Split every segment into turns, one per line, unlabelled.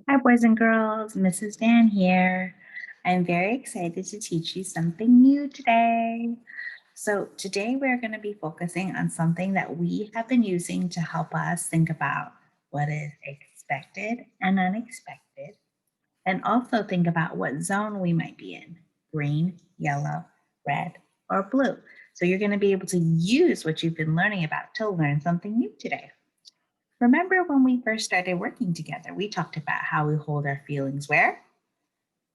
Hi, boys and girls. Mrs. Vann here. I'm very excited to teach you something new today. So, today we're going to be focusing on something that we have been using to help us think about what is expected and unexpected, and also think about what zone we might be in: green, yellow, red, or blue. So, you're going to be able to use what you've been learning about to learn something new today. Remember when we first started working together, we talked about how we hold our feelings where?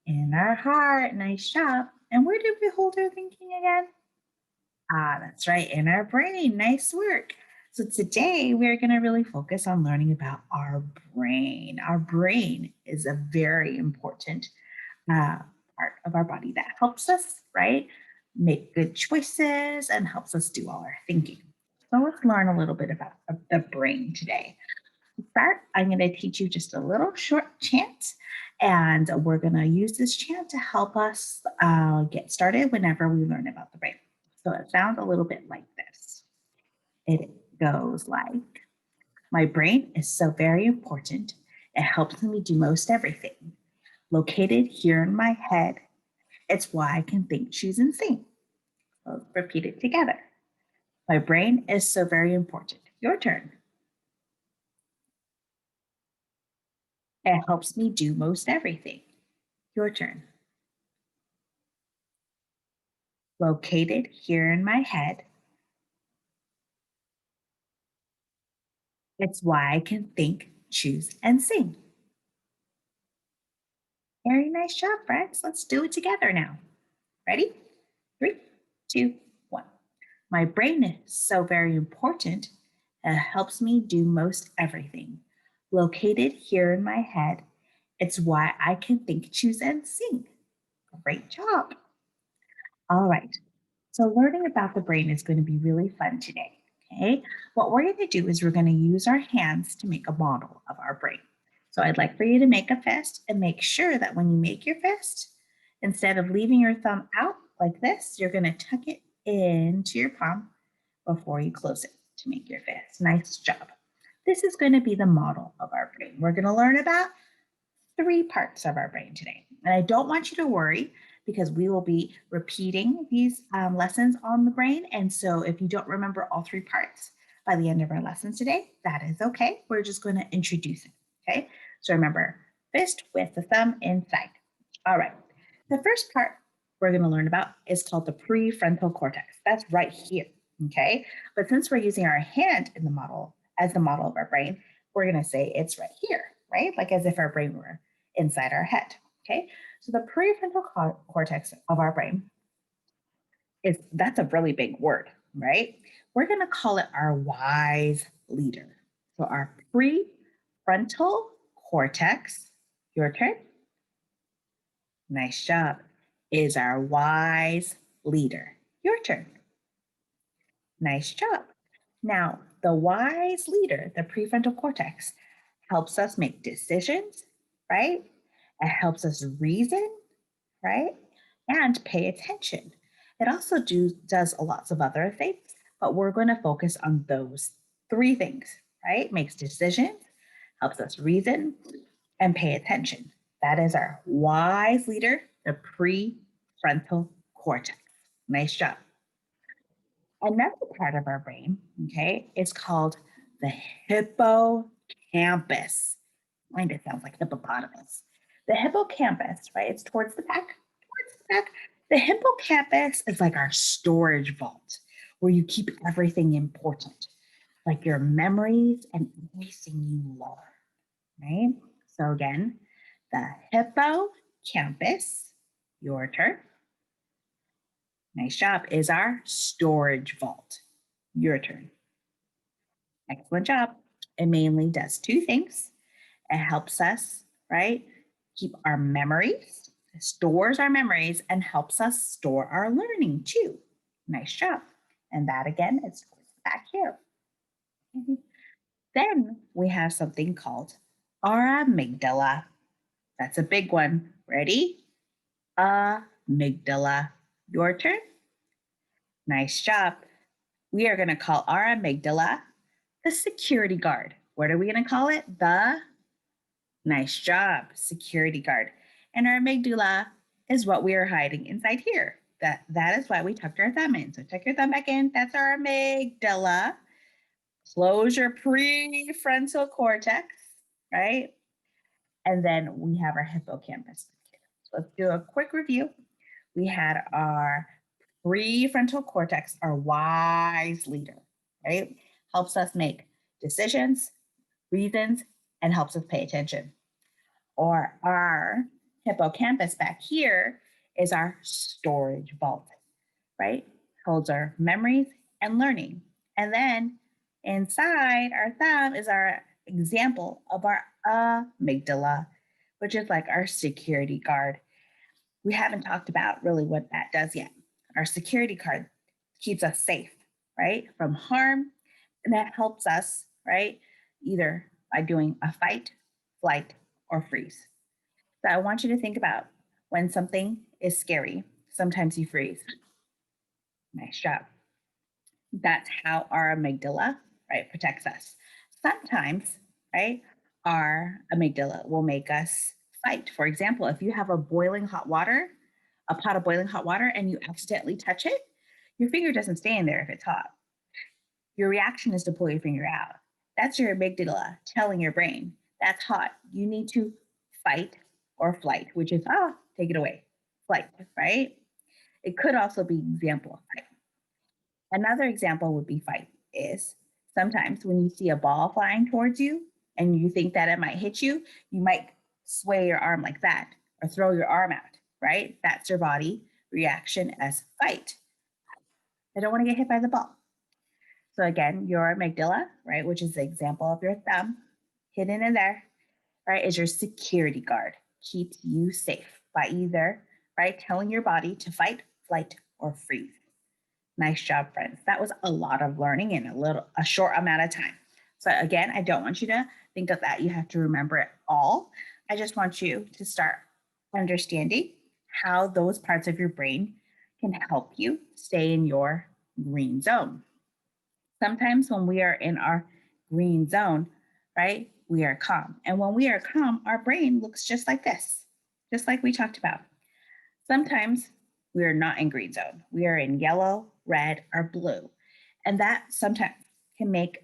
In our heart. Nice job. And where did we hold our thinking again? Ah, that's right, in our brain. Nice work. So today we're going to really focus on learning about our brain. Our brain is a very important uh, part of our body that helps us, right, make good choices and helps us do all our thinking. So let's learn a little bit about the brain today. To start, I'm going to teach you just a little short chant, and we're going to use this chant to help us get started whenever we learn about the brain. So it sounds a little bit like this. It goes like, my brain is so very important. It helps me do most everything. Located here in my head, it's why I can think, choose, and sing. So let's repeat it together. My brain is so very important. Your turn. It helps me do most everything. Your turn. Located here in my head. It's why I can think, choose, and sing. Very nice job, friends. Let's do it together now. Ready? 3, 2, 1. My brain is so very important. It helps me do most everything. Located here in my head. It's why I can think, choose, and sing. Great job. All right. So learning about the brain is going to be really fun today. Okay. What we're going to do is we're going to use our hands to make a model of our brain. So I'd like for you to make a fist and make sure that when you make your fist, instead of leaving your thumb out like this, you're going to tuck it into your palm before you close it to make your fist. Nice job. This is going to be the model of our brain. We're going to learn about 3 parts of our brain today. And I don't want you to worry because we will be repeating these lessons on the brain. And so if you don't remember all 3 parts by the end of our lessons today, that is okay. We're just going to introduce it. Okay. So remember, fist with the thumb inside. All right. The first part we're going to learn about is called the prefrontal cortex. That's right here. Okay. But since we're using our hand in the model as the model of our brain, we're going to say it's right here, right? Like as if our brain were inside our head. Okay. So the prefrontal cortex of our brain that's a really big word, right? We're going to call it our wise leader. So our prefrontal cortex, your turn. Nice job. Is our wise leader. Your turn. Nice job. Now, the wise leader, the prefrontal cortex, helps us make decisions, right? It helps us reason, right? And pay attention. It also does lots of other things, but we're going to focus on those 3 things, right? Makes decisions, helps us reason, and pay attention. That is our wise leader, the prefrontal cortex. Nice job. Another part of our brain, okay, is called the hippocampus. Kind of sounds like hippopotamus. The hippocampus, right? It's towards the back. Towards the back. The hippocampus is like our storage vault where you keep everything important, like your memories and everything you learn, right? So again, the hippocampus, your turn. Nice job, is our storage vault. Your turn. Excellent job. It mainly does 2 things. It helps us, right, keep our memories, stores our memories, and helps us store our learning too. Nice job. And that again is back here. Mhm. Then we have something called our amygdala. That's a big one. Ready? Amygdala. Your turn. Nice job. We are going to call our amygdala the security guard. What are we going to call it? The Nice job, security guard. And our amygdala is what we are hiding inside here. That is why we tucked our thumb in. So tuck your thumb back in. That's our amygdala. Close your prefrontal cortex, right? And then we have our hippocampus. So let's do a quick review. We had our prefrontal cortex, our wise leader, right? Helps us make decisions, reasons, and helps us pay attention. Or our hippocampus back here is our storage vault, right? Holds our memories and learning. And then inside our thumb is our example of our amygdala, which is like our security guard. We haven't talked about really what that does yet. Our security guard keeps us safe, right, from harm, and that helps us, right, either by doing a fight, flight, or freeze. So I want you to think about when something is scary, sometimes you freeze. Nice job. That's how our amygdala, right, protects us. Sometimes, right, our amygdala will make us fight. For example, if you have a boiling hot water, a pot of boiling hot water, and you accidentally touch it, your finger doesn't stay in there if it's hot. Your reaction is to pull your finger out. That's your amygdala telling your brain, that's hot. You need to fight or flight, which is, take it away. Flight, right? It could also be example of fight. Another example would be fight is sometimes when you see a ball flying towards you and you think that it might hit you, you might sway your arm like that or throw your arm out, right? That's your body reaction as fight. I don't want to get hit by the ball. So again, your amygdala, right, which is the example of your thumb, hidden in there, right, is your security guard. Keeps you safe by either, right, telling your body to fight, flight, or freeze. Nice job, friends. That was a lot of learning in a short amount of time. So again, I don't want you to think of that. You have to remember it all. I just want you to start understanding how those parts of your brain can help you stay in your green zone. Sometimes when we are in our green zone, right, we are calm. And when we are calm, our brain looks just like this, just like we talked about. Sometimes we are not in green zone. We are in yellow, red, or blue. And that sometimes can make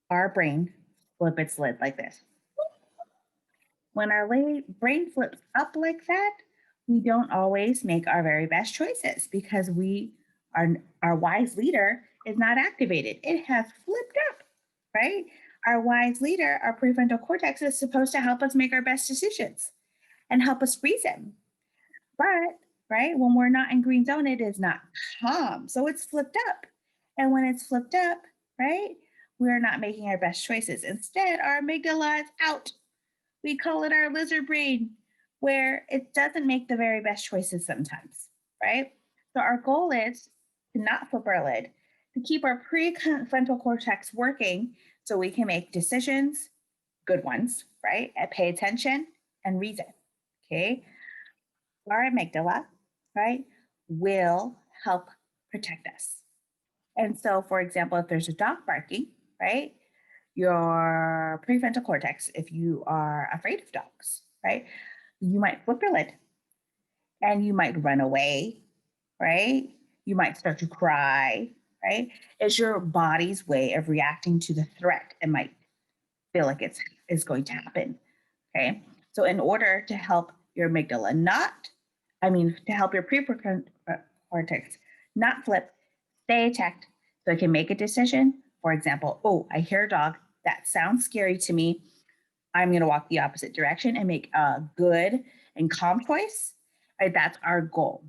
our brain flip its lid like this. When our brain flips up like that, we don't always make our very best choices because our wise leader is not activated. It has flipped up, right? Our wise leader, our prefrontal cortex, is supposed to help us make our best decisions and help us reason. But, right, when we're not in green zone, it is not calm. So it's flipped up. And when it's flipped up, right, we're not making our best choices. Instead, our amygdala is out. We call it our lizard brain, where it doesn't make the very best choices sometimes, right? So our goal is to not flip our lid, to keep our prefrontal cortex working so we can make decisions, good ones, right? And pay attention and reason, okay? Our amygdala, right, will help protect us. And so, for example, if there's a dog barking, right, your prefrontal cortex, if you are afraid of dogs, right, you might flip your lid and you might run away, right? You might start to cry, right? It's your body's way of reacting to the threat. It might feel like it's going to happen, okay? So in order to help your amygdala to help your prefrontal cortex not flip, stay checked so it can make a decision. For example, oh, I hear a dog. That sounds scary to me. I'm going to walk the opposite direction and make a good and calm choice. Right? That's our goal.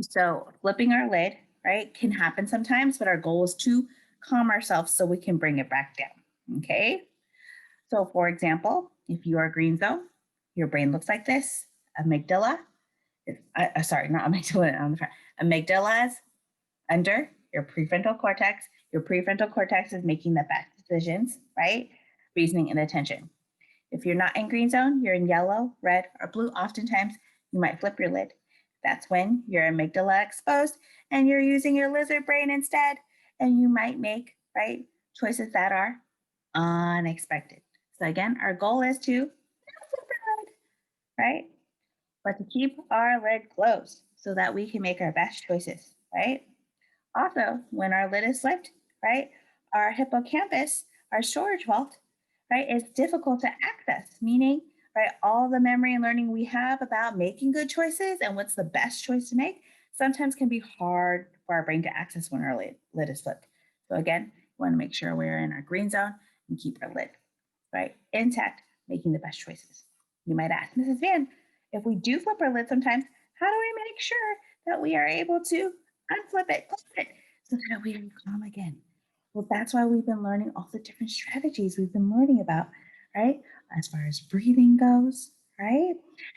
So flipping our lid, right, can happen sometimes, but our goal is to calm ourselves so we can bring it back down. Okay. So for example, if you are green zone, your brain looks like this. Amygdala, sorry, not amygdala on the front. Amygdala is under your prefrontal cortex. Your prefrontal cortex is making the best decisions, right? Reasoning and attention. If you're not in green zone, you're in yellow, red, or blue. Oftentimes, you might flip your lid. That's when your amygdala exposed and you're using your lizard brain instead. And you might make, right, choices that are unexpected. So again, our goal is to not flip our lid, right? But to keep our lid closed so that we can make our best choices, right? Also, when our lid is flipped, right, our hippocampus, our storage vault, right, is difficult to access, meaning, right, all the memory and learning we have about making good choices and what's the best choice to make sometimes can be hard for our brain to access when our lid is flipped. So again, we want to make sure we're in our green zone and keep our lid, right, intact, making the best choices. You might ask, Mrs. Vann, if we do flip our lid sometimes, how do we make sure that we are able to unflip it, flip it, so that we can calm again? Well, that's why we've been learning all the different strategies we've been learning about, right? As far as breathing goes, right?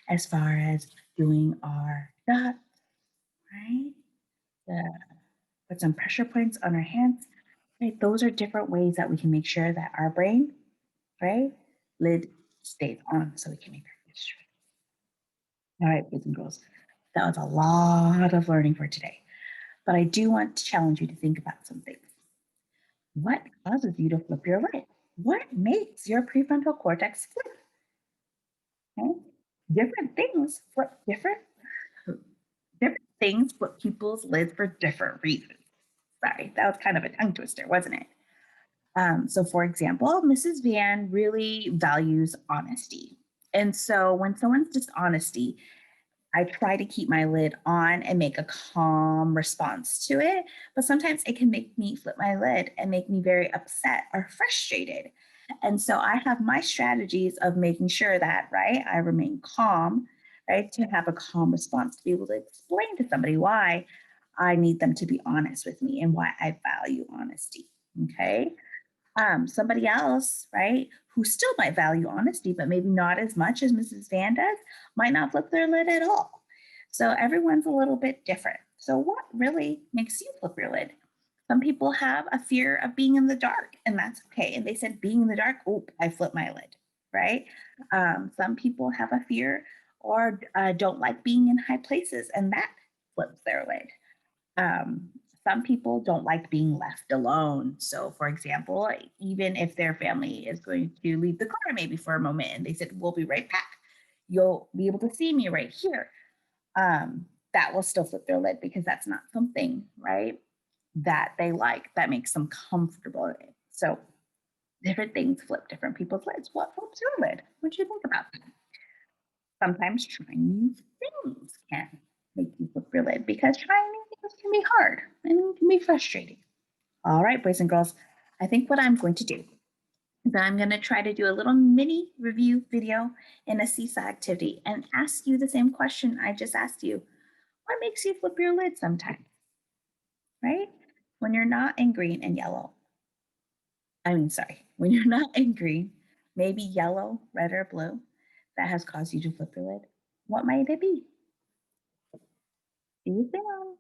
As far as doing our dots, right? The, put some pressure points on our hands, right? Those are different ways that we can make sure that our brain, right, lid stays on so we can make our good choice. All right, boys and girls, that was a lot of learning for today. But I do want to challenge you to think about some things. What causes you to flip your lid? What makes your prefrontal cortex flip? Okay? Different things flip different things flip people's lids for different reasons. Sorry, that was kind of a tongue twister, wasn't it? So, for example, Mrs. Van really values honesty. And so, when someone's dishonesty, I try to keep my lid on and make a calm response to it, but sometimes it can make me flip my lid and make me very upset or frustrated. And so I have my strategies of making sure that, right, I remain calm, right, to have a calm response, to be able to explain to somebody why I need them to be honest with me and why I value honesty. Okay. Somebody else, right, who still might value honesty, but maybe not as much as Mrs. Van does, might not flip their lid at all. So everyone's a little bit different. So, what really makes you flip your lid? Some people have a fear of being in the dark, and that's okay. And they said, being in the dark, oh, I flip my lid, right? Some people have a fear or don't like being in high places, and that flips their lid. Um, some people don't like being left alone. So, for example, even if their family is going to leave the car maybe for a moment and they said, we'll be right back, you'll be able to see me right here. That will still flip their lid because that's not something, right, that they like, that makes them comfortable. So, different things flip different people's lids. What flips your lid? What do you think about that? Sometimes trying new things can make you flip your lid because trying new things can be hard and can be frustrating. All right, boys and girls, I think what I'm going to do is I'm going to try to do a little mini review video in a seesaw activity and ask you the same question I just asked you. What makes you flip your lid sometimes, right? When you're not in green and yellow. When you're not in green, maybe yellow, red, or blue, that has caused you to flip your lid. What might it be? See you soon.